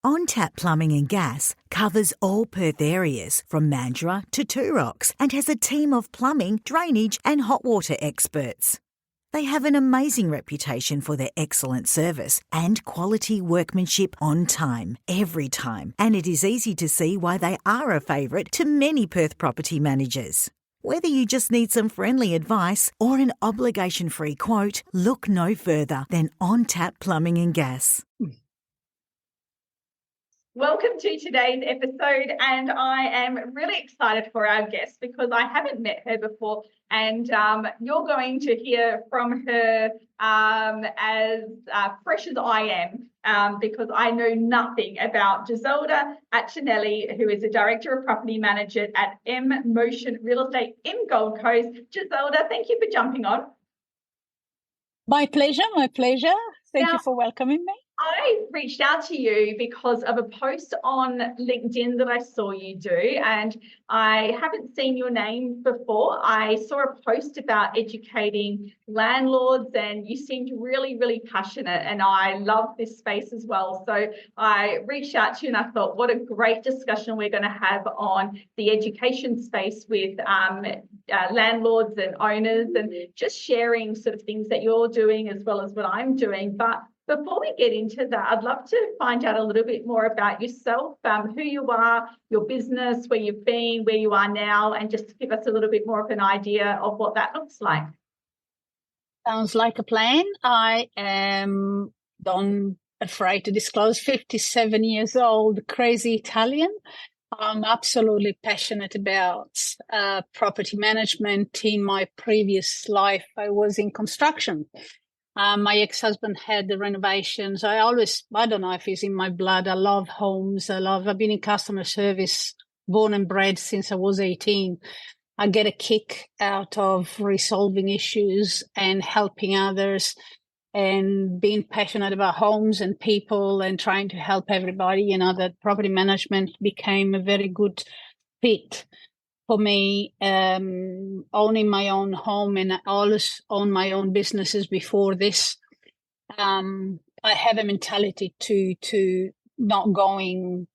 On-Tap Plumbing and Gas covers all Perth areas from Mandurah to Two Rocks and has a team of plumbing, drainage and hot water experts. They have an amazing reputation for their excellent service and quality workmanship on time, every time, and it is easy to see why they are a favourite to many Perth property managers. Whether you just need some friendly advice or an obligation-free quote, look no further than On-Tap Plumbing and Gas. Welcome to today's episode, and I am really excited for our guest because I haven't met her before, and you're going to hear from her as fresh as I am because I know nothing about Giselda Accinelli, who is the Director of Property Manager at M Motion Real Estate in Gold Coast. Giselda, thank you for jumping on. My pleasure, my pleasure. Thank you for welcoming me. I reached out to you because of a post on LinkedIn that I saw you do, and I haven't seen your name before. I saw a post about educating landlords, and you seemed really, really passionate, and I love this space as well. So I reached out to you and I thought, what a great discussion we're going to have on the education space with landlords and owners, and just sharing sort of things that you're doing as well as what I'm doing. But before we get into that, I'd love to find out a little bit more about yourself, who you are, your business, where you've been, where you are now, and just give us a little bit more of an idea of what that looks like. Sounds like a plan. I am, don't afraid to disclose, 57 years old, crazy Italian. I'm absolutely passionate about property management. In my previous life, I was in construction. My ex-husband had the renovations. I don't know if it's in my blood. I love homes. I've been in customer service, born and bred since I was 18. I get a kick out of resolving issues and helping others and being passionate about homes and people and trying to help everybody. That property management became a very good fit for me, owning my own home, and I always own my own businesses before this. I have a mentality to not going,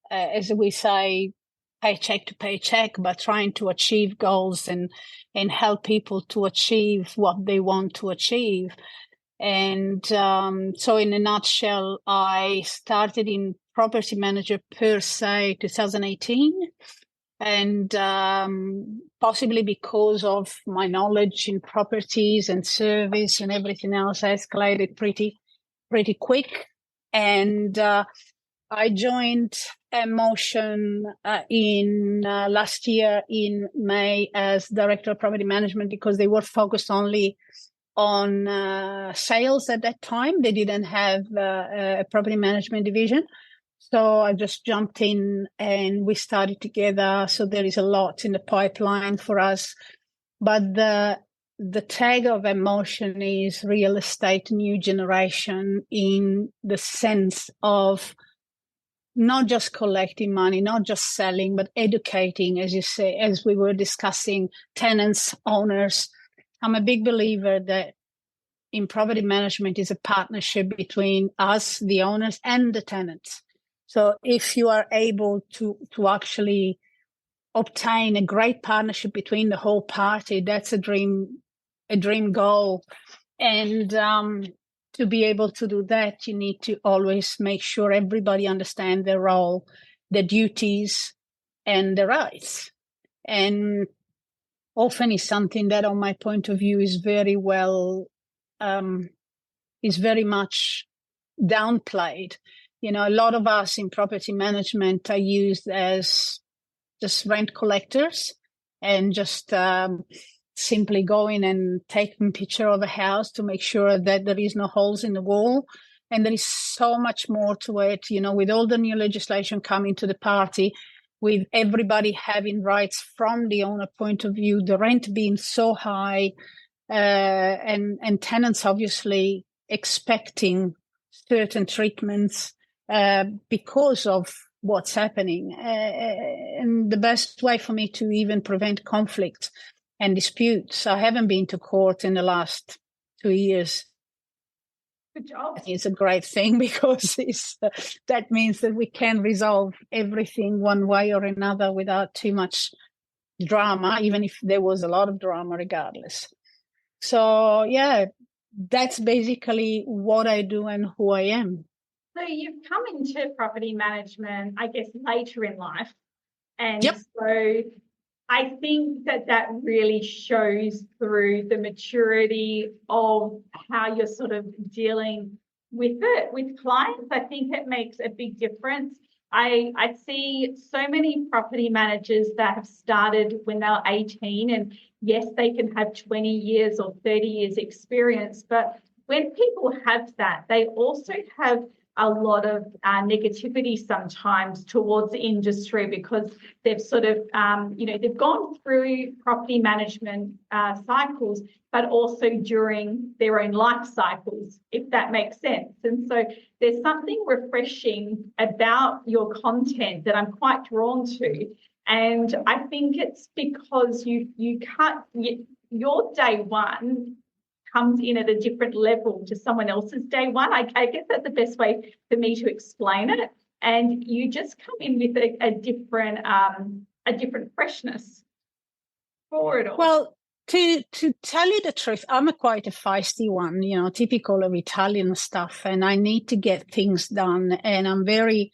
as we say, paycheck to paycheck, but trying to achieve goals and help people to achieve what they want to achieve. And so in a nutshell, I started in property manager per se 2018. And possibly because of my knowledge in properties and service and everything else, I escalated pretty quick. And I joined Motion in last year in May as Director of Property Management because they were focused only on sales at that time. They didn't have a property management division. So I just jumped in and we started together. So there is a lot in the pipeline for us. But the tag of Emotion is real estate new generation, in the sense of not just collecting money, not just selling, but educating, as you say, as we were discussing, tenants, owners. I'm a big believer that in property management is a partnership between us, the owners, and the tenants. So if you are able to actually obtain a great partnership between the whole party, that's a dream goal. And to be able to do that, you need to always make sure everybody understands their role, their duties, and their rights. And often is something that, on my point of view, is very much downplayed. A lot of us in property management are used as just rent collectors and just simply going and taking a picture of a house to make sure that there is no holes in the wall. And there is so much more to it, with all the new legislation coming to the party, with everybody having rights from the owner point of view, the rent being so high, and tenants obviously expecting certain treatments because of what's happening. And the best way for me to even prevent conflict and disputes, I haven't been to court in the last 2 years Good job. It's a great thing because that means that we can resolve everything one way or another without too much drama, even if there was a lot of drama regardless. So, yeah, that's basically what I do and who I am. So you've come into property management, I guess, later in life. And Yep. so I think that really shows through the maturity of how you're sort of dealing with it, with clients. I think it makes a big difference. I see so many property managers that have started when they were 18, and yes, they can have 20 years or 30 years experience, but when people have that, they also have a lot of negativity sometimes towards the industry because they've sort of, they've gone through property management cycles, but also during their own life cycles, if that makes sense. And so there's something refreshing about your content that I'm quite drawn to. And I think it's because you can't, your day one comes in at a different level to someone else's day one. I guess that's the best way for me to explain it. And you just come in with a different freshness for it all. Well, to tell you the truth, I'm quite a feisty one, typical of Italian stuff, and I need to get things done. And I'm very,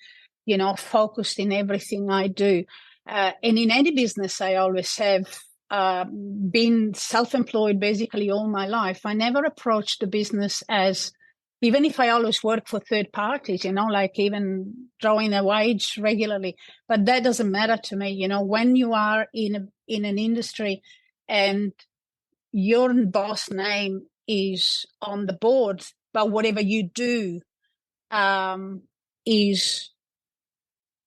focused in everything I do. And in any business, I always have been self-employed basically all my life. I never approached the business as, even if I always work for third parties, like even drawing a wage regularly, but that doesn't matter to me. When you are in an industry and your boss name is on the board, but whatever you do is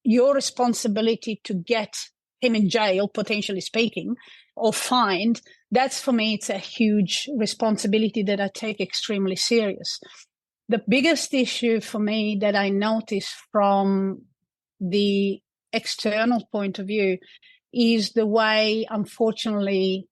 your responsibility to get him in jail, potentially speaking, or fined, that's for me, it's a huge responsibility that I take extremely serious. The biggest issue for me that I notice from the external point of view is the way, unfortunately,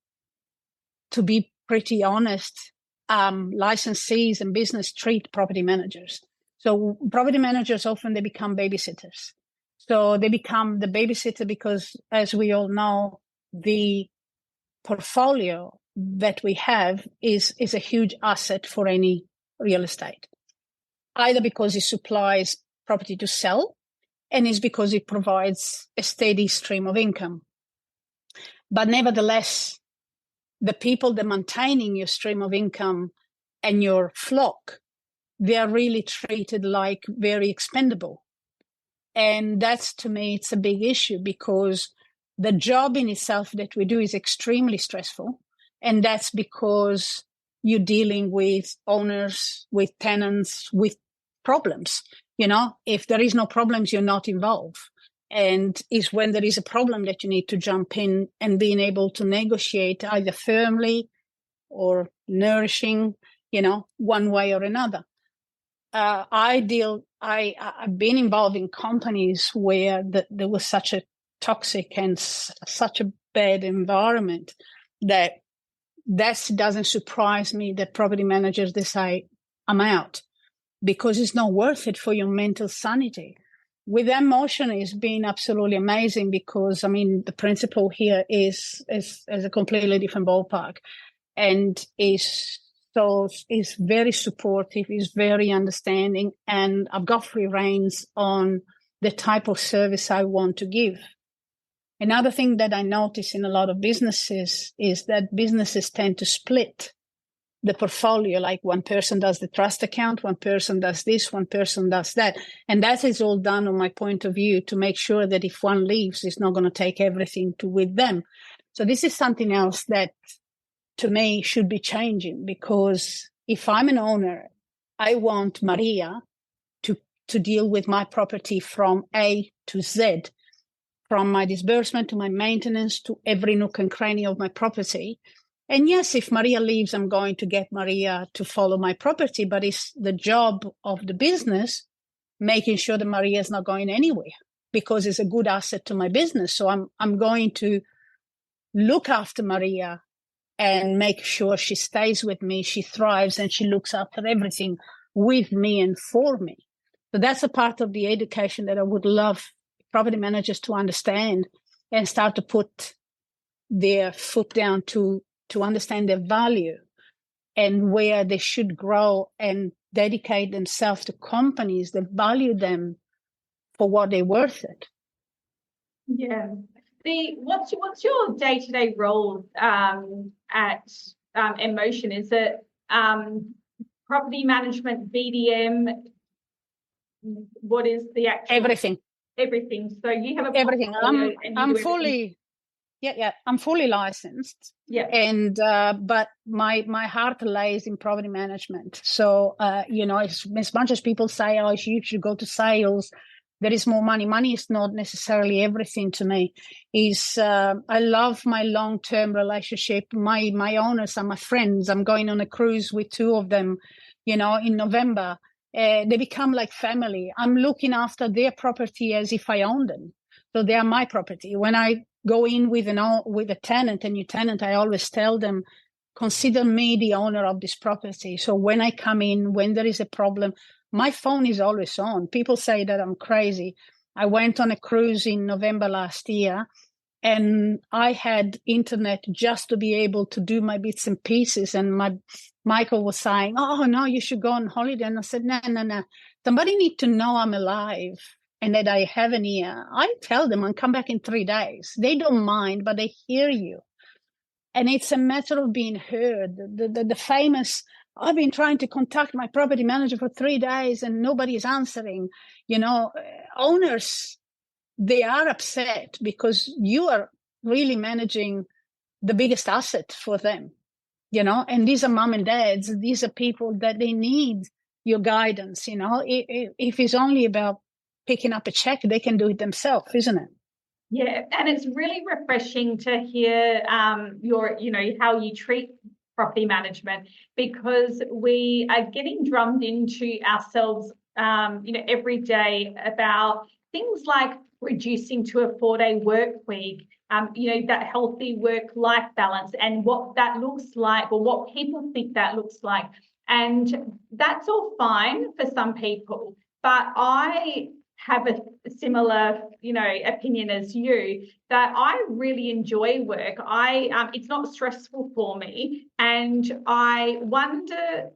to be pretty honest, licensees and business treat property managers. So property managers often, they become babysitters. So they become the babysitter because, as we all know, the portfolio that we have is a huge asset for any real estate, either because it supplies property to sell and is because it provides a steady stream of income. But nevertheless, the people that are maintaining your stream of income and your flock, they are really treated like very expendable. And that's, to me, it's a big issue because the job in itself that we do is extremely stressful. And that's because you're dealing with owners, with tenants, with problems. If there is no problems, you're not involved. And it's when there is a problem that you need to jump in and being able to negotiate either firmly or nourishing, one way or another. I've been involved in companies where there was such a toxic and such a bad environment that doesn't surprise me that property managers decide, I'm out, because it's not worth it for your mental sanity. With them, motion has been absolutely amazing because, the principal here is a completely different ballpark and is very supportive, is very understanding, and I've got free reins on the type of service I want to give. Another thing that I notice in a lot of businesses is that businesses tend to split the portfolio, like one person does the trust account, one person does this, one person does that. And that is all done, on my point of view, to make sure that if one leaves, it's not going to take everything with them. So this is something else that, to me, should be changing, because if I'm an owner, I want Maria to deal with my property from A to Z, from my disbursement to my maintenance to every nook and cranny of my property. And yes, if Maria leaves, I'm going to get Maria to follow my property, but it's the job of the business making sure that Maria is not going anywhere, because it's a good asset to my business. So I'm going to look after Maria and make sure she stays with me, she thrives, and she looks after everything with me and for me. So that's a part of the education that I would love property managers to understand and start to put their foot down to understand their value and where they should grow and dedicate themselves to companies that value them for what they're worth it. Yeah. What's your day-to-day role at Emotion? Is it property management, BDM? What is the actual everything? So you have a everything. I'm fully I'm fully licensed. Yeah. And but my heart lays in property management. So as much as people say, oh, you should go to sales, there is more money. Money is not necessarily everything to me. I love my long-term relationship. My owners are my friends. I'm going on a cruise with two of them, in November. They become like family. I'm looking after their property as if I own them. So they are my property. When I go in with a tenant, a new tenant, I always tell them, consider me the owner of this property. So when I come in, when there is a problem, my phone is always on. People say that I'm crazy. I went on a cruise in November last year, and I had internet just to be able to do my bits and pieces. And Michael was saying, oh, no, you should go on holiday. And I said, no. Somebody need to know I'm alive and that I have an ear. I tell them I'll come back in 3 days. They don't mind, but they hear you. And it's a matter of being heard. The famous, I've been trying to contact my property manager for 3 days and nobody is answering. Owners, they are upset because you are really managing the biggest asset for them, and these are mom and dads. These are people that they need your guidance. If it's only about picking up a check, they can do it themselves, isn't it? Yeah, and it's really refreshing to hear how you treat property management, because we are getting drummed into ourselves, every day about things like reducing to a 4-day work week, that healthy work-life balance and what that looks like, or what people think that looks like. And that's all fine for some people, but I have a similar, opinion as you, that I really enjoy work. It's not stressful for me, and I wonder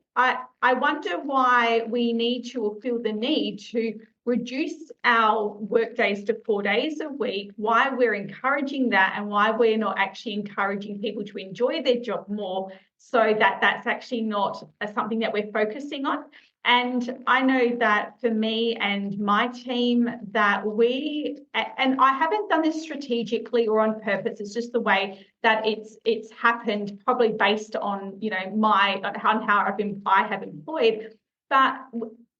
why we need to, or feel the need to, reduce our work days to 4 days a week, why we're encouraging that, and why we're not actually encouraging people to enjoy their job more, so that's actually not something that we're focusing on. And I know that for me and my team, that and I haven't done this strategically or on purpose, it's just the way that it's happened, probably based on, on how I have employed, but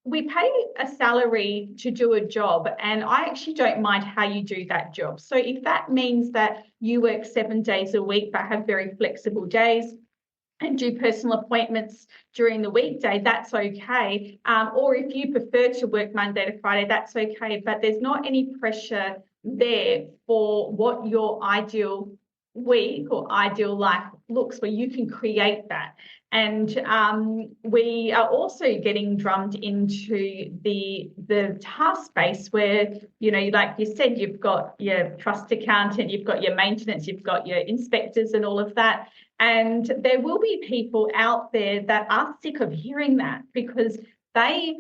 we pay a salary to do a job, and I actually don't mind how you do that job. So if that means that you work 7 days a week but have very flexible days and do personal appointments during the weekday, that's okay. Or if you prefer to work Monday to Friday, that's okay. But there's not any pressure there for what your ideal week or ideal life looks, where you can create that. And we are also getting drummed into the task space where, like you said, you've got your trust accountant, you've got your maintenance, you've got your inspectors and all of that. And there will be people out there that are sick of hearing that, because they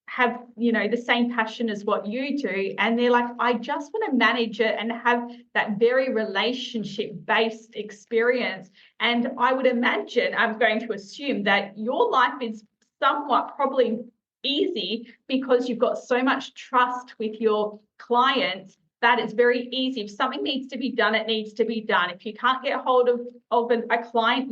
have, the same passion as what you do. And they're like, I just want to manage it and have that very relationship-based experience. And I would imagine, I'm going to assume, that your life is somewhat probably easy because you've got so much trust with your clients that it's very easy. If something needs to be done, it needs to be done. If you can't get hold of a client,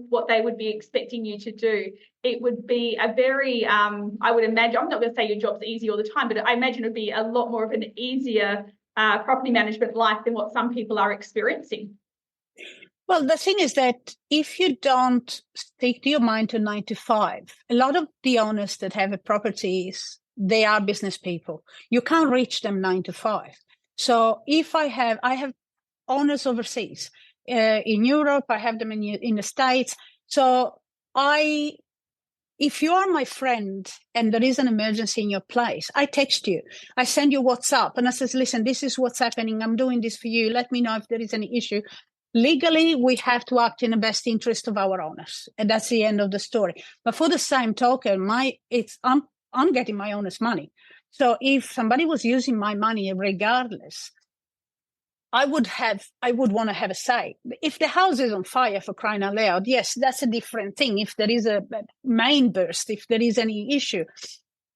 what they would be expecting you to do. It would be a very, I would imagine, I'm not going to say your job's easy all the time, but I imagine it would be a lot more of an easier property management life than what some people are experiencing. Well, the thing is that if you don't stick to your mind to 9 to 5, a lot of the owners that have a properties, they are business people. You can't reach them 9 to 5. So if I have owners overseas, in Europe, I have them in the States. So if if you are my friend and there is an emergency in your place, I text you, I send you WhatsApp and I says, listen, this is what's happening. I'm doing this for you. Let me know if there is any issue. Legally, we have to act in the best interest of our owners. And that's the end of the story. But for the same token, I'm getting my owner's money. So if somebody was using my money regardless, I would want to have a say. If the house is on fire, for crying out loud, yes, that's a different thing. If there is a main burst, if there is any issue,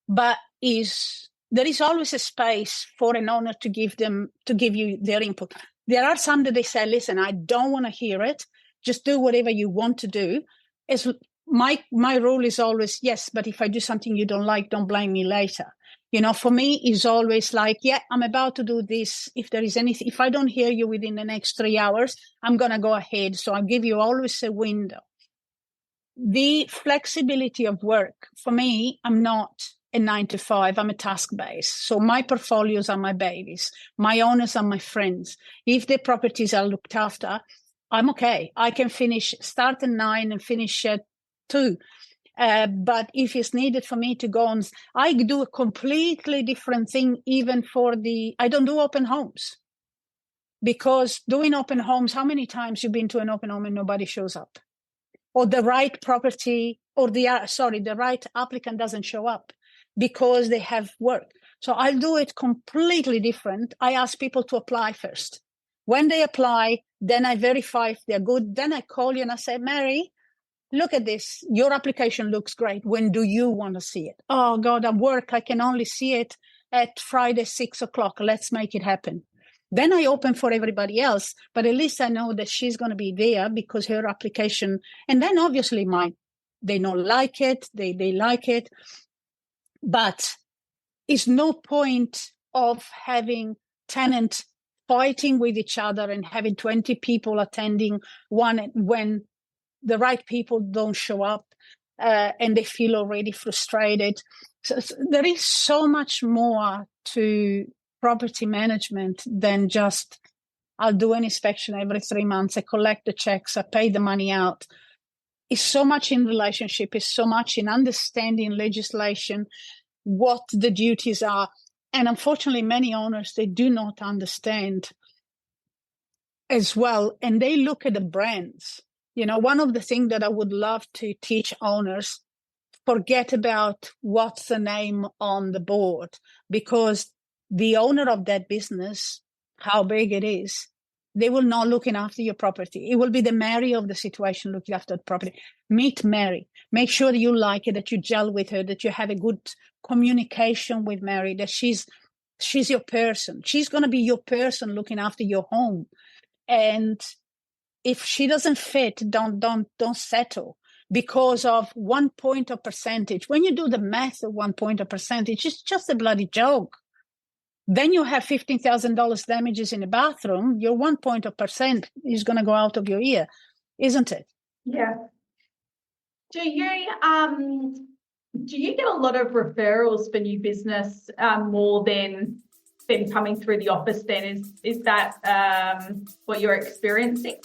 but there is always a space for an owner to give you their input. There are some that they say, listen, I don't want to hear it. Just do whatever you want to do. As my rule is always, yes, but if I do something you don't like, don't blame me later. For me, it's always like, yeah, I'm about to do this. If there is anything, if I don't hear you within the next 3 hours, I'm going to go ahead. So I'll give you always a window. The flexibility of work, for me, I'm not a 9 to 5, I'm a task-based. So my portfolios are my babies. My owners are my friends. If the properties are looked after, I'm okay. I can start at 9 and finish at 2. But if it's needed for me to go on, I do a completely different thing even I don't do open homes. Because doing open homes, how many times you've been to an open home and nobody shows up? Or the right property, or the right applicant doesn't show up because they have work. So I'll do it completely different. I ask people to apply first. When they apply, then I verify if they're good. Then I call you and I say, Mary, look at this. Your application looks great. When do you want to see it? Oh, God, at work, I can only see it at Friday, 6:00. Let's make it happen. Then I open for everybody else, but at least I know that she's going to be there because her application, and then obviously they don't like it, they like it. But it's no point of having tenants fighting with each other and having 20 people attending one when the right people don't show up and they feel already frustrated. So there is so much more to property management than just, I'll do an inspection every 3 months, I collect the checks, I pay the money out. It's so much in relationship, it's so much in understanding legislation, what the duties are. And unfortunately, many owners, they do not understand as well. And they look at the brands. One of the things that I would love to teach owners, forget about what's the name on the board, because the owner of that business, how big it is, they will not looking after your property. It will be the Mary of the situation looking after the property. Meet Mary. Make sure that you like it, that you gel with her, that you have a good communication with Mary, that she's your person. She's going to be your person looking after your home. And if she doesn't fit, don't settle because of 1 point of percentage. When you do the math of 1 point of percentage, it's just a bloody joke. Then you have $15,000 damages in the bathroom. Your 1 point of percent is going to go out of your ear, isn't it? Yeah. Do you get a lot of referrals for new business more than coming through the office? Then is that what you're experiencing?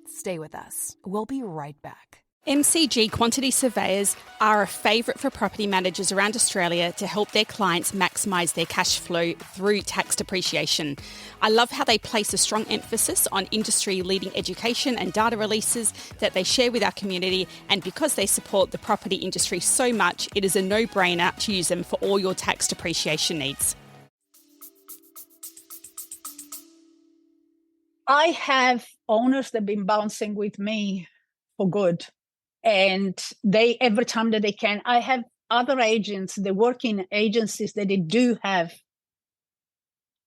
Stay with us. We'll be right back. MCG quantity surveyors are a favourite for property managers around Australia to help their clients maximise their cash flow through tax depreciation. I love how they place a strong emphasis on industry-leading education and data releases that they share with our community, and because they support the property industry so much, it is a no-brainer to use them for all your tax depreciation needs. I have owners that have been bouncing with me for good. And every time that they can, I have other agents, they work in agencies that they do have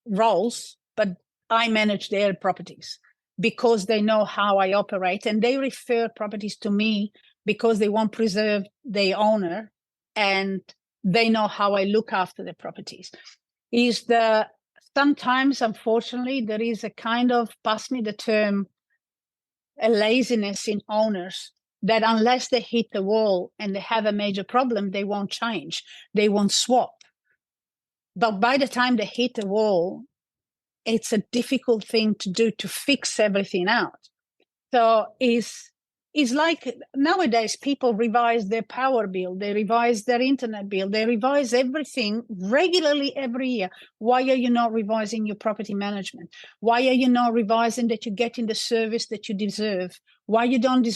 roles, but I manage their properties because they know how I operate, and they refer properties to me because they want to preserve their owner and they know how I look after the properties. Sometimes, unfortunately, there is a kind of, pass me the term, a laziness in owners that unless they hit the wall and they have a major problem, they won't change. They won't swap. But by the time they hit the wall, it's a difficult thing to do to fix everything out. So it's like nowadays people revise their power bill, they revise their internet bill, they revise everything regularly every year. Why are you not revising your property management? Why are you not revising that you're getting the service that you deserve? Why you don't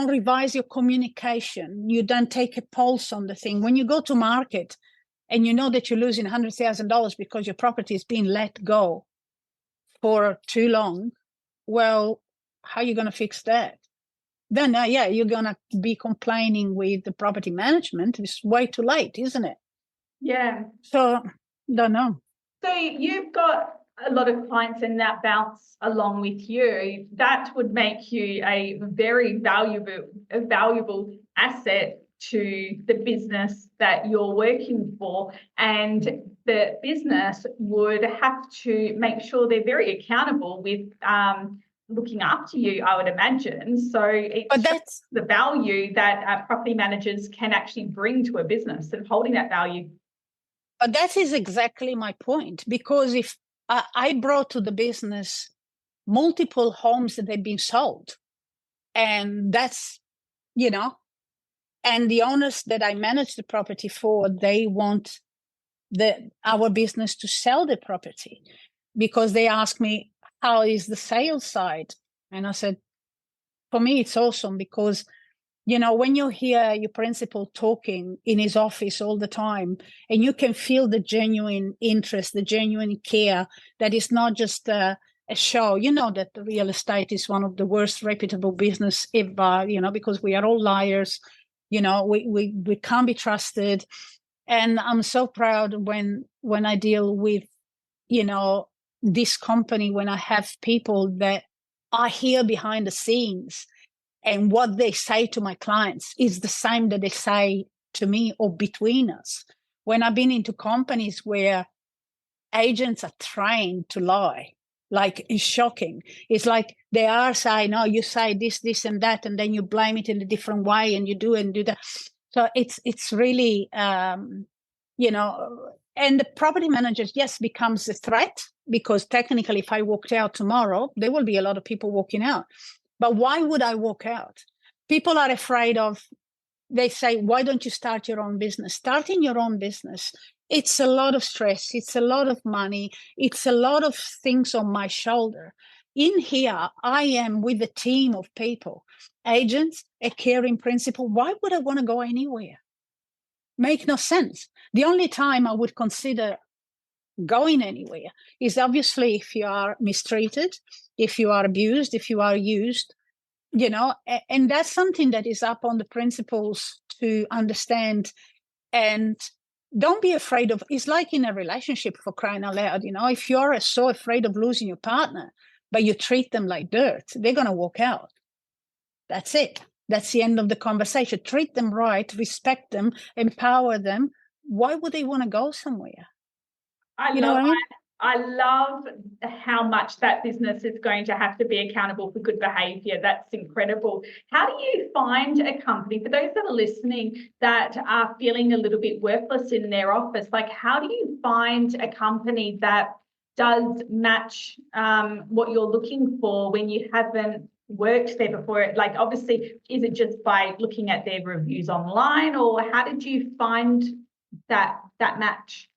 revise your communication? You don't take a pulse on the thing. When you go to market and you know that you're losing $100,000 because your property is being let go for too long, well, how are you going to fix that? Then, you're going to be complaining with the property management. It's way too late, isn't it? Yeah. So, don't know. So you've got a lot of clients and that bounce along with you. That would make you a very valuable asset to the business that you're working for, and the business would have to make sure they're very accountable with looking after you, I would imagine. So that's the value that property managers can actually bring to a business and holding that value. But that is exactly my point, because if I brought to the business multiple homes that had been sold, and that's, and the owners that I manage the property for, they want our business to sell the property, because they ask me, how is the sales side? And I said, for me, it's awesome, because, when you hear your principal talking in his office all the time, and you can feel the genuine interest, the genuine care, that is not just a show. That the real estate is one of the worst reputable business ever, because we are all liars. We can't be trusted. And I'm so proud when I deal with, this company, when I have people that are here behind the scenes, and what they say to my clients is the same that they say to me or between us. When I've been into companies where agents are trained to lie, like, it's shocking. It's like they are saying, no, you say this, and that, and then you blame it in a different way, and you do that. So it's really, and the property managers, yes, becomes a threat, because technically if I walked out tomorrow, there will be a lot of people walking out. But why would I walk out? People are afraid of, they say, why don't you start your own business? Starting your own business, it's a lot of stress. It's a lot of money. It's a lot of things on my shoulder. In here, I am with a team of people, agents, a caring principal. Why would I want to go anywhere? Make no sense. The only time I would consider going anywhere is obviously if you are mistreated, if you are abused, if you are used, and that's something that is up on the principals to understand. And don't be afraid of, it's like in a relationship, for crying out loud, if you're so afraid of losing your partner, but you treat them like dirt, they're going to walk out. That's it. That's the end of the conversation. Treat them right, respect them, empower them. Why would they want to go somewhere? I love how much that business is going to have to be accountable for good behaviour. That's incredible. How do you find a company, for those that are listening, that are feeling a little bit worthless in their office? Like, how do you find a company that does match what you're looking for when you haven't worked there before? Like, obviously, is it just by looking at their reviews online, or how did you find that match?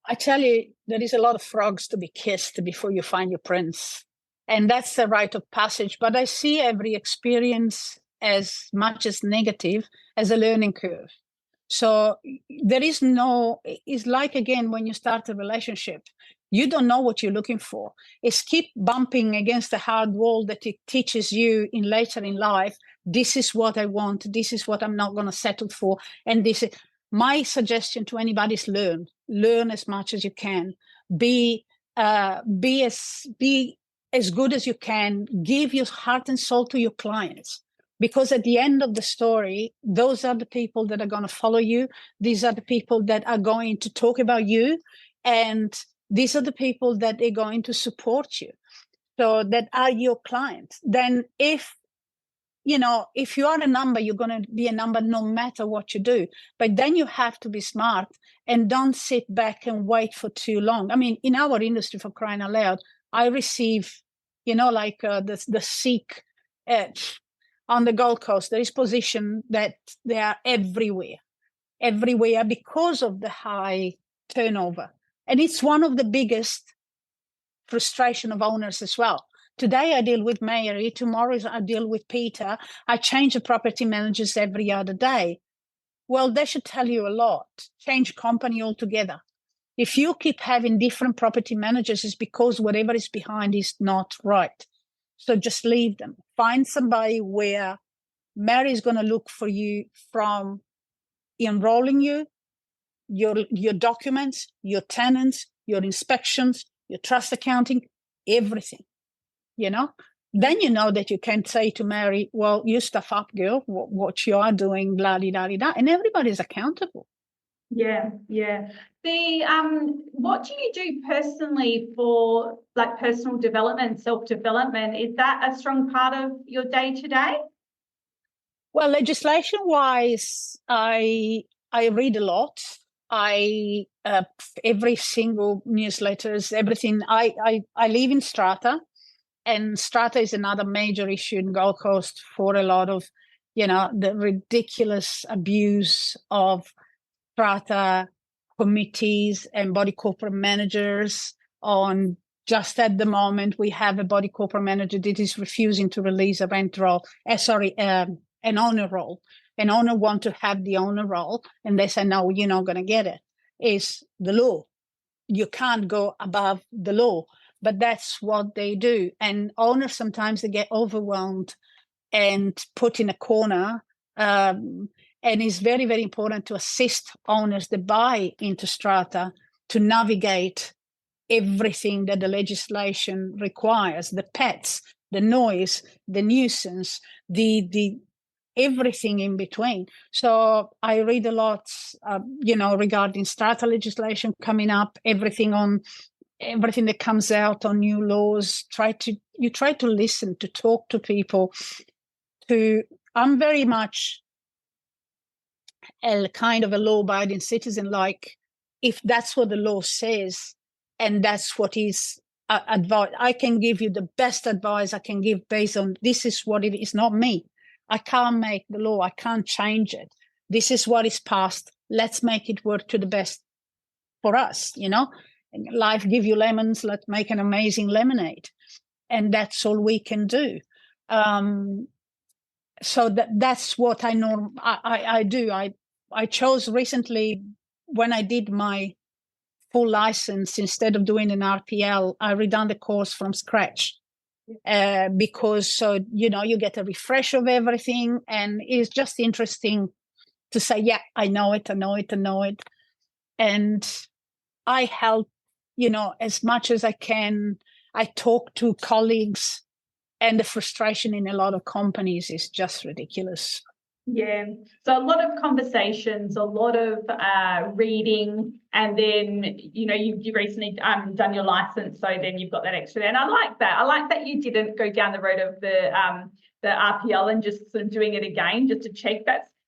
I tell you, there is a lot of frogs to be kissed before you find your prince. And that's the rite of passage. But I see every experience as much as negative as a learning curve. So there is it's like, again, when you start a relationship, you don't know what you're looking for. It's keep bumping against the hard wall that it teaches you later in life. This is what I want. This is what I'm not going to settle for. And this is my suggestion to anybody is learn as much as you can. Be as good as you can. Give your heart and soul to your clients. Because at the end of the story, those are the people that are going to follow you. These are the people that are going to talk about you. And these are the people that are going to support you. So that are your clients. Then if you are a number, you're going to be a number no matter what you do. But then you have to be smart and don't sit back and wait for too long. I mean, in our industry, for crying out loud, I receive, the sick on the Gold Coast, there is position that they are everywhere because of the high turnover. And it's one of the biggest frustration of owners as well. Today I deal with Mary, tomorrow I deal with Peter. I change the property managers every other day. Well, they should tell you a lot. Change company altogether. If you keep having different property managers, it's because whatever is behind is not right. So just leave them. Find somebody where Mary is going to look for you from enrolling you, your documents, your tenants, your inspections, your trust accounting, everything, Then you know that you can say to Mary, well, you stuff up, girl, what you are doing, blah, blah, blah, blah, and everybody's accountable. Yeah. What do you do personally for like personal development, self-development? Is that a strong part of your day-to-day? Well, legislation-wise, I read a lot. I every single newsletters, everything. I live in Strata, and Strata is another major issue in Gold Coast for a lot of, the ridiculous abuse of Strata committees and body corporate managers. On just at the moment, we have a body corporate manager that is refusing to release a rent roll. An owner role. An owner want to have the owner role, and they say, no, you're not going to get it. It's the law. You can't go above the law, but that's what they do. And owners, sometimes they get overwhelmed and put in a corner. And it's very, very important to assist owners that buy into Strata to navigate everything that the legislation requires, the pets, the noise, the nuisance, the everything in between. So I read a lot, regarding Strata legislation coming up, everything that comes out on new laws. You try to listen, to talk to people. I'm very much a kind of a law-abiding citizen. Like, if that's what the law says, and that's what is advice, I can give you the best advice I can give based on this is what it is, not me. I can't make the law. I can't change it. This is what is passed. Let's make it work to the best for us, Life give you lemons. Let's make an amazing lemonade. And that's all we can do. So that's what I do. I chose recently, when I did my full license, instead of doing an RPL, I redone the course from scratch. Because you get a refresh of everything, and it's just interesting to say, yeah, I know it, and I help, as much as I can. I talk to colleagues, and the frustration in a lot of companies is just ridiculous. Yeah, so a lot of conversations, a lot of reading, and then you've recently done your license, so then you've got that extra there. And I like that you didn't go down the road of the RPL and just sort of doing it again just to check.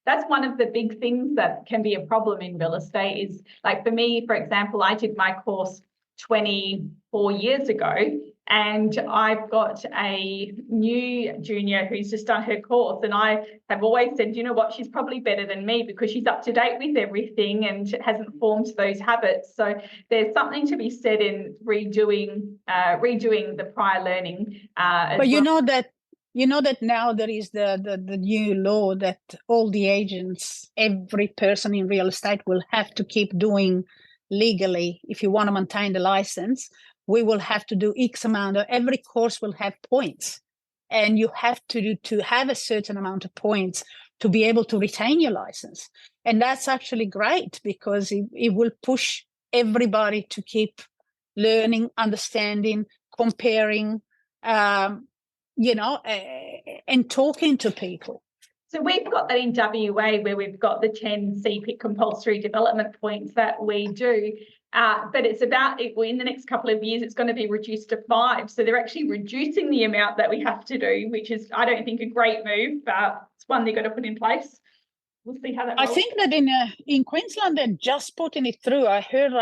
That's one of the big things that can be a problem in real estate. Is like, for me, for example, I did my course 24 years ago, and I've got a new junior who's just done her course, and I have always said, you know what, she's probably better than me because she's up to date with everything and hasn't formed those habits. So there's something to be said in redoing the prior learning. But you know that now there is the new law that all the agents, every person in real estate will have to keep doing legally. If you want to maintain the license, we will have to do X amount of, every course will have points, and you have to have a certain amount of points to be able to retain your license. And that's actually great, because it will push everybody to keep learning, understanding, comparing, and talking to people. So we've got that in WA, where we've got the 10 CPIC compulsory development points that we do. But it's about, in the next couple of years, it's going to be reduced to 5. So they're actually reducing the amount that we have to do, which is, I don't think, a great move, but it's one they've got to put in place. We'll see how that rolls. I think that in Queensland, they're just putting it through. I heard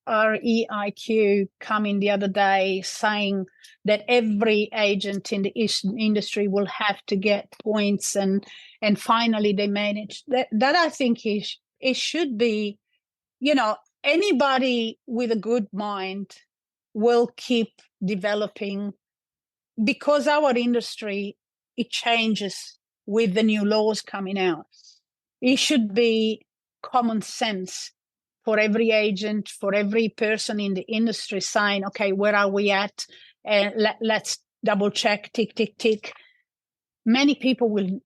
REIQ coming the other day saying that every agent in the industry will have to get points, and finally they managed that. I think it should be, anybody with a good mind will keep developing, because our industry, it changes with the new laws coming out. It should be common sense for every agent, for every person in the industry saying, okay, where are we at? And let's double check, tick, tick, tick. Many people will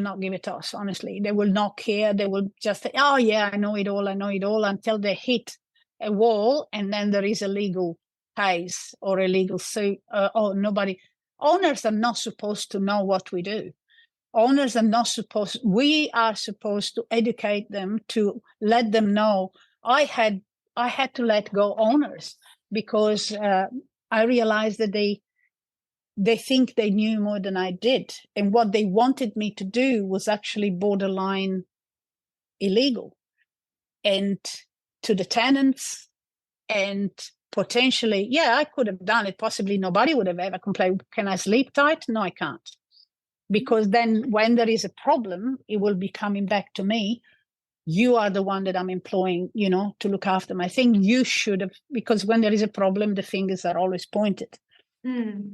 not give it to us, honestly. They will not care. They will just say, oh yeah, I know it all, until they hit a wall, and then there is a legal case or a legal suit. Owners are not supposed to know what we do. Owners are not supposed, we are supposed to educate them, to let them know. I had to let go owners because I realized that they think they knew more than I did. And what they wanted me to do was actually borderline illegal. And to the tenants, and potentially, I could have done it. Possibly nobody would have ever complained. Can I sleep tight? No, I can't. Because then when there is a problem, it will be coming back to me. You are the one that I'm employing, to look after them. I think you should have, because when there is a problem, the fingers are always pointed.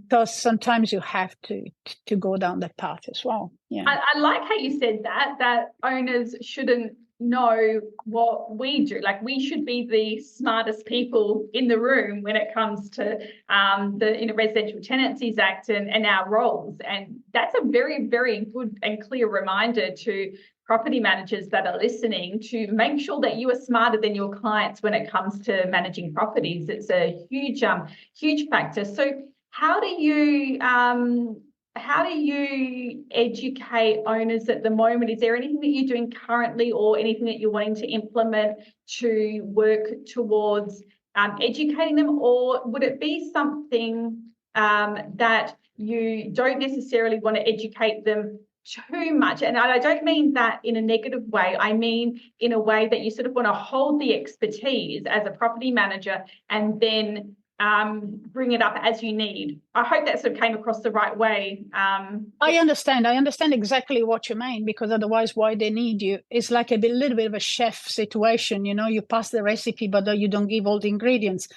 So sometimes you have to go down that path as well. Yeah, I like how you said that owners shouldn't know what we do. Like, we should be the smartest people in the room when it comes to the Residential Tenancies Act and our roles. And that's a very, very good and clear reminder to property managers that are listening, to make sure that you are smarter than your clients when it comes to managing properties. It's a huge factor. So how do you educate owners at the moment? Is there anything that you're doing currently, or anything that you're wanting to implement to work towards educating them? Or would it be something that you don't necessarily want to educate them too much? And I don't mean that in a negative way. I mean in a way that you sort of want to hold the expertise as a property manager and then bring it up as you need. I hope that sort of came across the right way. I understand exactly what you mean, because otherwise why they need you? It's like a little bit of a chef situation. You pass the recipe, but you don't give all the ingredients.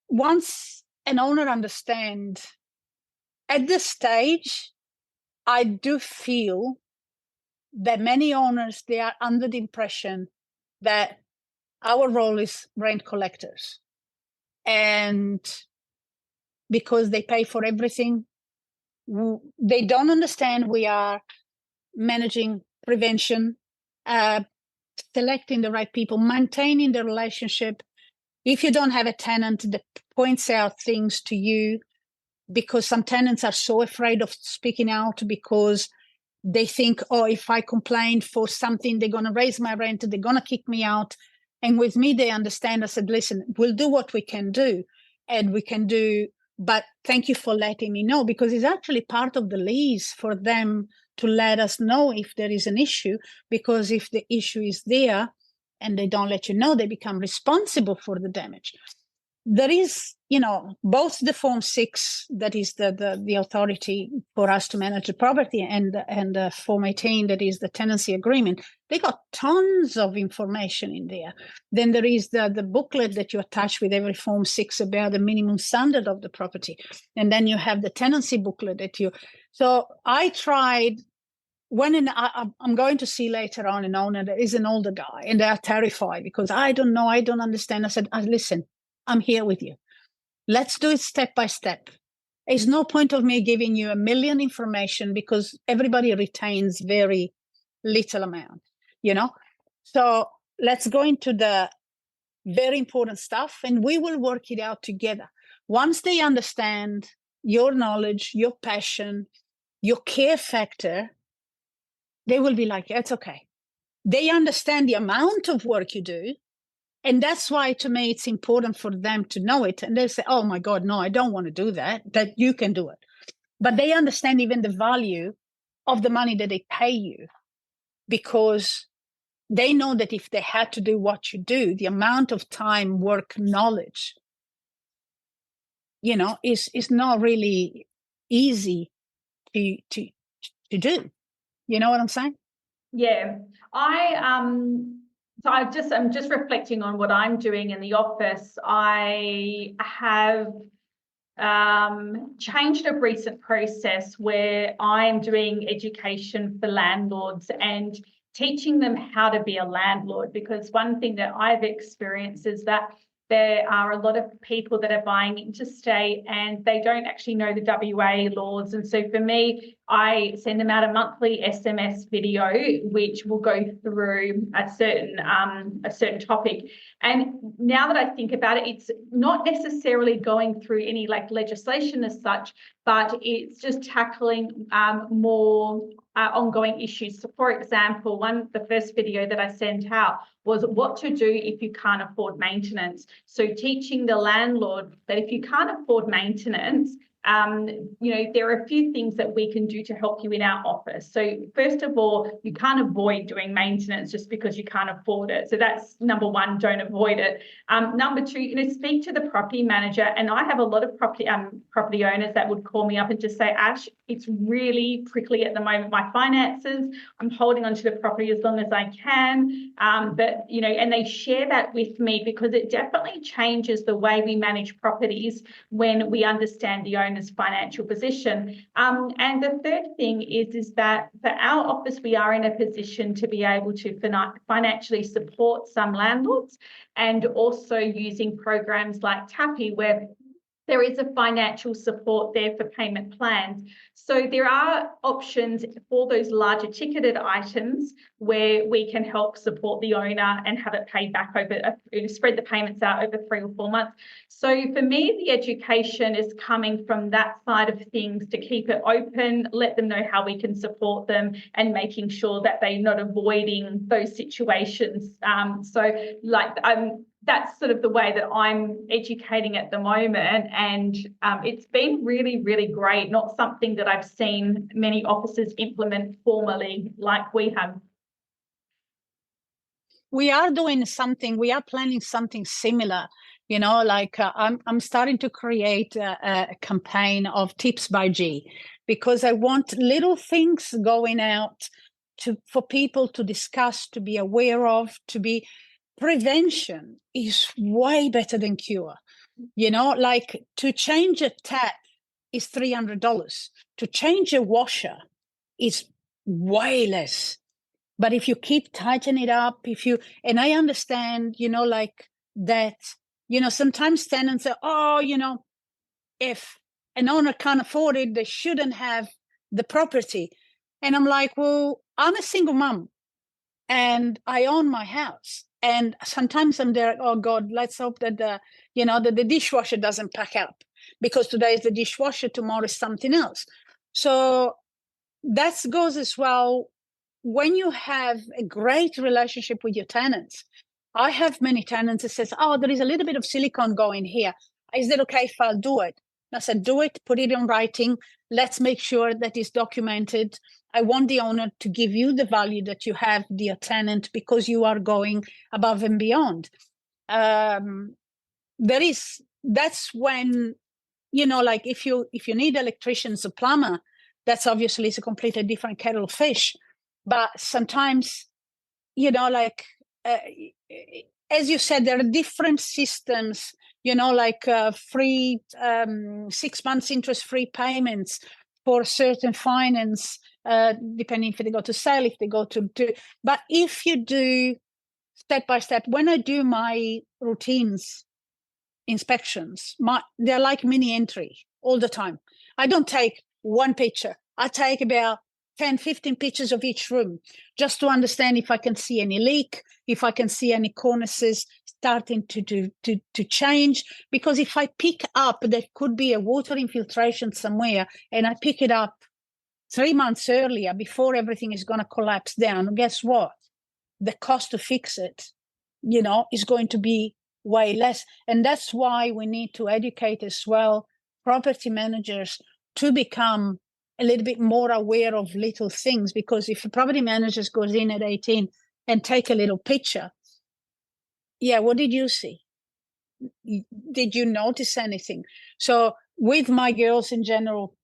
Once an owner understands, at this stage, I do feel that many owners, they are under the impression that our role is rent collectors. And because they pay for everything, they don't understand we are managing prevention, selecting the right people, maintaining the relationship. If you don't have a tenant that points out things to you, because some tenants are so afraid of speaking out because they think, oh, if I complain for something, they're going to raise my rent, they're going to kick me out. And with me, they understand. I said, listen, we'll do what we can do. But thank you for letting me know, because it's actually part of the lease for them to let us know if there is an issue, because if the issue is there and they don't let you know, they become responsible for the damage. There is, both the Form 6, that is the authority for us to manage the property, and Form 18, that is the tenancy agreement. They got tons of information in there. Then there is the booklet that you attach with every Form 6 about the minimum standard of the property. And then you have the tenancy booklet So I tried, I'm going to see later on an owner that is an older guy, and they are terrified because I don't know, I don't understand. I said, listen, I'm here with you. Let's do it step by step. There's no point of me giving you 1 million information, because everybody retains very little amount, So let's go into the very important stuff, and we will work it out together. Once they understand your knowledge, your passion, your care factor, they will be like, it's okay. They understand the amount of work you do. And that's why, to me, it's important for them to know it. And they say, oh, my God, no, I don't want to do that you can do it. But they understand even the value of the money that they pay you, because they know that if they had to do what you do, the amount of time, work, knowledge, is not really easy to do. You know what I'm saying? Yeah, so I'm just reflecting on what I'm doing in the office. I have changed a recent process where I'm doing education for landlords and teaching them how to be a landlord, because one thing that I've experienced is that there are a lot of people that are buying interstate and they don't actually know the WA laws. And so for me, I send them out a monthly SMS video, which will go through a certain topic. And now that I think about it, it's not necessarily going through any like legislation as such, but it's just tackling more ongoing issues. So for example, the first video that I sent out was what to do if you can't afford maintenance. So teaching the landlord that if you can't afford maintenance, there are a few things that we can do to help you in our office. So first of all, you can't avoid doing maintenance just because you can't afford it. So that's number one, don't avoid it. Number two, speak to the property manager. And I have a lot of property owners that would call me up and just say, Ash, it's really prickly at the moment, my finances. I'm holding onto the property as long as I can. And they share that with me because it definitely changes the way we manage properties when we understand the owner's financial position. And the third thing is that for our office, we are in a position to be able to financially support some landlords, and also using programs like TAPI, where there is a financial support there for payment plans. So there are options for those larger ticketed items where we can help support the owner and have it paid back spread the payments out over 3 or 4 months. So for me, the education is coming from that side of things to keep it open, let them know how we can support them, and making sure that they're not avoiding those situations. That's sort of the way that I'm educating at the moment. And it's been really, really great. Not something that I've seen many offices implement formally like we have. We are doing something, we are planning something similar, I'm starting to create a campaign of tips by G, because I want little things going out for people to discuss, to be aware of, prevention is way better than cure. To change a tap is $300. To change a washer is way less. But if you keep tightening it up, and I understand, that, sometimes tenants say, if an owner can't afford it, they shouldn't have the property. And I'm like, well, I'm a single mom and I own my house. And sometimes I'm there, oh God, let's hope that that the dishwasher doesn't pack up, because today is the dishwasher, tomorrow is something else. So that goes as well when you have a great relationship with your tenants. I have many tenants that says, oh, there is a little bit of silicone going here. Is it okay if I'll do it? And I said, do it, put it in writing. Let's make sure that it's documented. I want the owner to give you the value that you have, dear tenant, because you are going above and beyond. That's when, if you need electricians or plumber, that's obviously is a completely different kettle of fish. But sometimes, as you said, there are different systems, free 6 months interest-free payments for certain finance, depending if they go to sell, if they go to do. But if you do step by step, when I do my routines inspections, they're like mini entry all the time. I don't take one picture. I take about 10, 15 pictures of each room, just to understand if I can see any leak, if I can see any cornices starting to change. Because if I pick up, there could be a water infiltration somewhere, and I pick it up 3 months earlier before everything is going to collapse down, guess what? The cost to fix it, is going to be way less. And that's why we need to educate as well property managers to become a little bit more aware of little things. Because if a property manager goes in at 18, and take a little picture. Yeah, what did you see? Did you notice anything? So with my girls in general,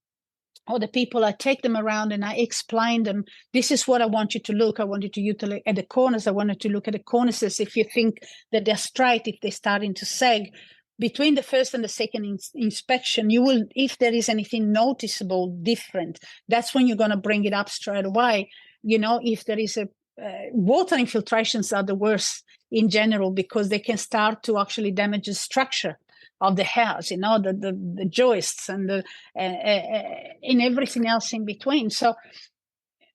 or the people, I take them around and I explain them, this is what I want you to look. I want you to look at the corners. I want you to look at the cornices. If you think that they're straight, if they're starting to sag, between the first and the second inspection, you will, if there is anything noticeable different, that's when you're going to bring it up straight away. If there is a water infiltrations are the worst in general, because they can start to actually damage the structure of the house, the joists and and everything else in between. So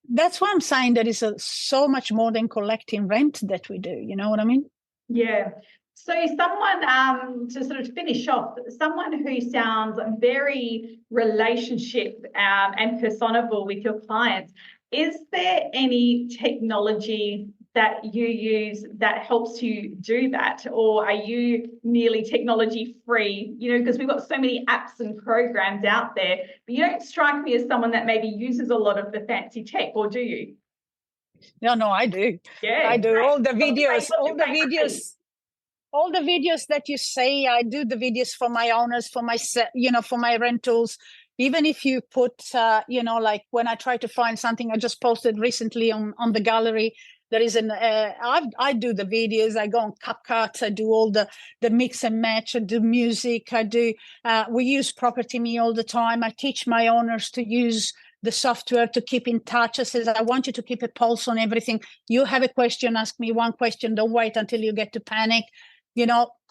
that's why I'm saying there is so much more than collecting rent that we do. You know what I mean? Yeah. So someone, to sort of finish off, someone who sounds very relationship and personable with your clients, is there any technology that you use that helps you do that? Or are you nearly technology free? Because we've got so many apps and programs out there, but you don't strike me as someone that maybe uses a lot of the fancy tech, or do you? No, I do. Yeah, I do. great. All the videos that you say, I do the videos for my owners, for my rentals. Even if you put, like when I try to find something, I just posted recently on the gallery, there is I do the videos, I go on CapCut, I do all the mix and match, I do music, we use Property Me all the time. I teach my owners to use the software to keep in touch. I says, I want you to keep a pulse on everything. You have a question, ask me one question. Don't wait until you get to panic.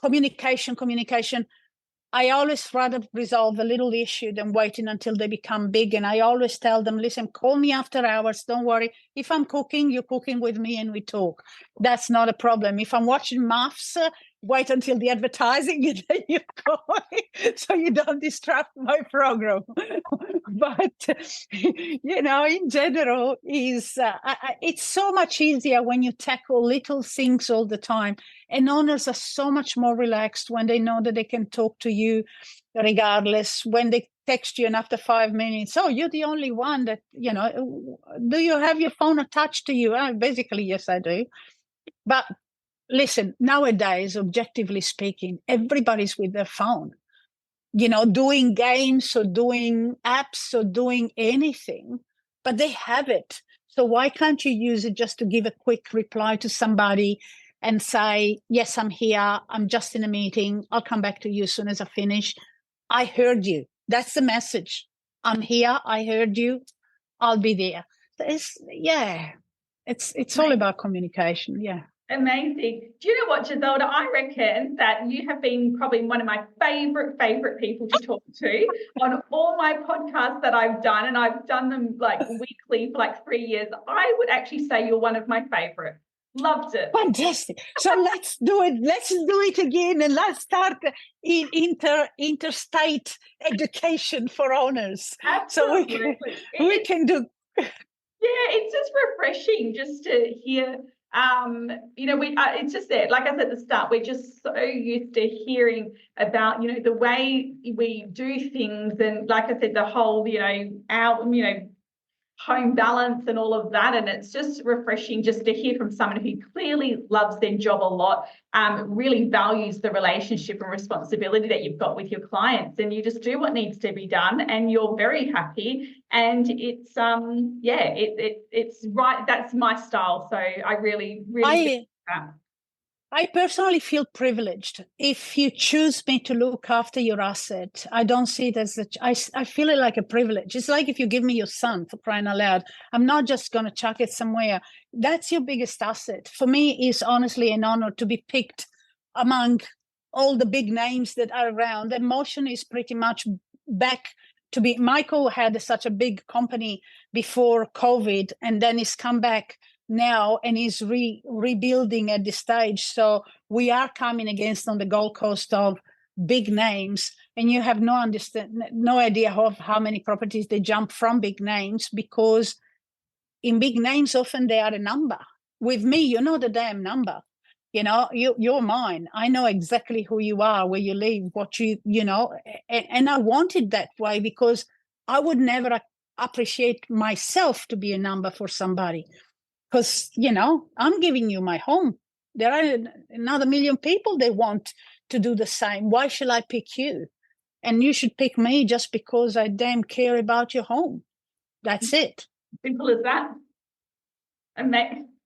Communication. I always rather resolve a little issue than waiting until they become big. And I always tell them, listen, call me after hours. Don't worry. If I'm cooking, you're cooking with me and we talk. That's not a problem. If I'm watching maths, wait until the advertising and then you call me so you don't disrupt my program. But, in general, it's so much easier when you tackle little things all the time. And owners are so much more relaxed when they know that they can talk to you regardless. When they text you and after 5 minutes, oh, you're the only one that, do you have your phone attached to you? Basically, yes, I do. But listen, nowadays, objectively speaking, everybody's with their phone, doing games or doing apps or doing anything, but they have it. So why can't you use it just to give a quick reply to somebody and say, yes, I'm here. I'm just in a meeting. I'll come back to you as soon as I finish. I heard you. That's the message. I'm here. I heard you. I'll be there. It's all about communication. Yeah. Amazing. Do you know what, Giselda? I reckon that you have been probably one of my favorite people to talk to on all my podcasts that I've done, and I've done them like weekly for like 3 years. I would actually say you're one of my favorite. Loved it. Fantastic. So let's do it. Let's do it again, and let's start in interstate education for owners. Absolutely. So we can do. Yeah, it's just refreshing just to hear. It's just that, like I said at the start, we're just so used to hearing about, the way we do things, and like I said, the whole, our, home balance and all of that. And it's just refreshing just to hear from someone who clearly loves their job a lot, really values the relationship and responsibility that you've got with your clients, and you just do what needs to be done and you're very happy. And it's it's right. That's my style. So I really I personally feel privileged. If you choose me to look after your asset, I don't see it as I feel it like a privilege. It's like if you give me your son, for crying out loud. I'm not just going to chuck it somewhere. That's your biggest asset. For me, it's honestly an honor to be picked among all the big names that are around. Emotion is pretty much back to be. Michael had such a big company before COVID, and then he's come back now and is rebuilding at this stage. So we are coming against on the Gold Coast of big names, and you have no idea of how many properties they jump from big names, because in big names often they are a number. With me, you're not a damn number. You're mine. I know exactly who you are, where you live, what and I want it that way, because I would never appreciate myself to be a number for somebody. Because, I'm giving you my home. There are another million people they want to do the same. Why should I pick you? And you should pick me just because I damn care about your home. That's it. Simple as that.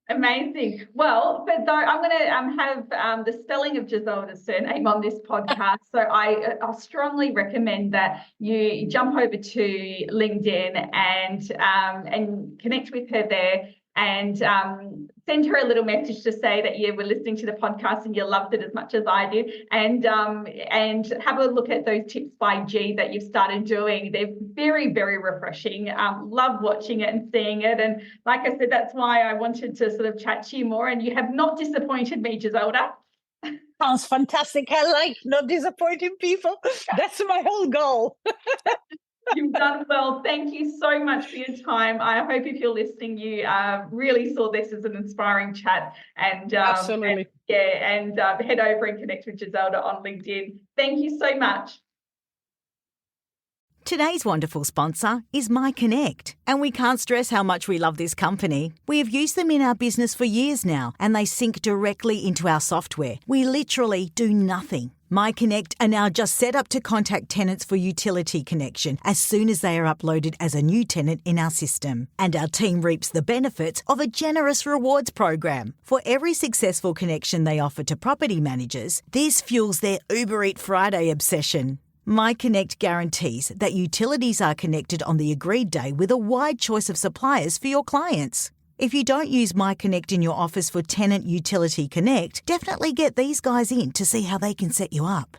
Amazing. Well, but though I'm going to have the spelling of Giselda's surname on this podcast, so I strongly recommend that you jump over to LinkedIn and connect with her there, and send her a little message to say that you were listening to the podcast and you loved it as much as I did, and have a look at those tips by G that you've started doing. They're very, very refreshing. Love watching it and seeing it, and like I said, that's why I wanted to sort of chat to you more, and you have not disappointed me, Giselda. Sounds fantastic. I like not disappointing people. That's my whole goal. You've done well. Thank you so much for your time. I hope if you're listening, you really saw this as an inspiring chat. And absolutely. And head over and connect with Giselda on LinkedIn. Thank you so much. Today's wonderful sponsor is MyConnect, and we can't stress how much we love this company. We have used them in our business for years now, and they sync directly into our software. We literally do nothing. MyConnect are now just set up to contact tenants for utility connection as soon as they are uploaded as a new tenant in our system. And our team reaps the benefits of a generous rewards program. For every successful connection they offer to property managers, this fuels their Uber Eat Friday obsession. MyConnect guarantees that utilities are connected on the agreed day with a wide choice of suppliers for your clients. If you don't use MyConnect in your office for Tenant Utility Connect, definitely get these guys in to see how they can set you up.